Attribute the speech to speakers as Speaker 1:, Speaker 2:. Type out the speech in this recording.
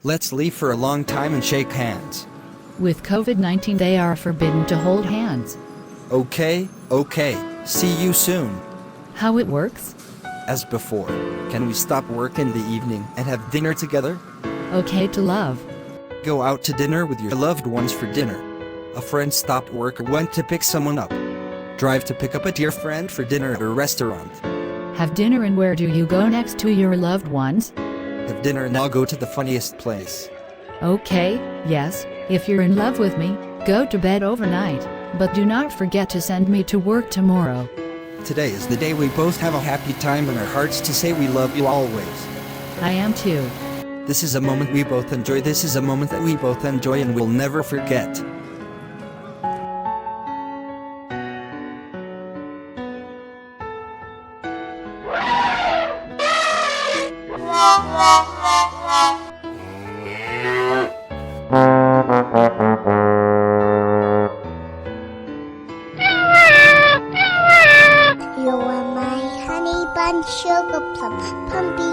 Speaker 1: Let's leave for a long time and shake hands.
Speaker 2: With COVID-19 they are forbidden to hold hands.
Speaker 1: Okay. See you soon.
Speaker 2: How it works?
Speaker 1: As before, can we stop work in the evening and have dinner together?
Speaker 2: Okay to love.
Speaker 1: Go out to dinner with your loved ones for dinner. A friend stopped work or went to pick someone up. Drive to pick up a dear friend for dinner at a restaurant.
Speaker 2: Have dinner, and where do you go next to your loved ones?
Speaker 1: Have dinner and I'll go to the funniest place.
Speaker 2: Okay, yes, if you're in love with me, go to bed overnight, but do not forget to send me to work tomorrow.
Speaker 1: Today is the day we both have a happy time in our hearts to say we love you always.
Speaker 2: I am too.
Speaker 1: This is a moment we both enjoy. This is a moment that we both enjoy and will never forget.
Speaker 3: You are my honey bun, sugar plum, pumpy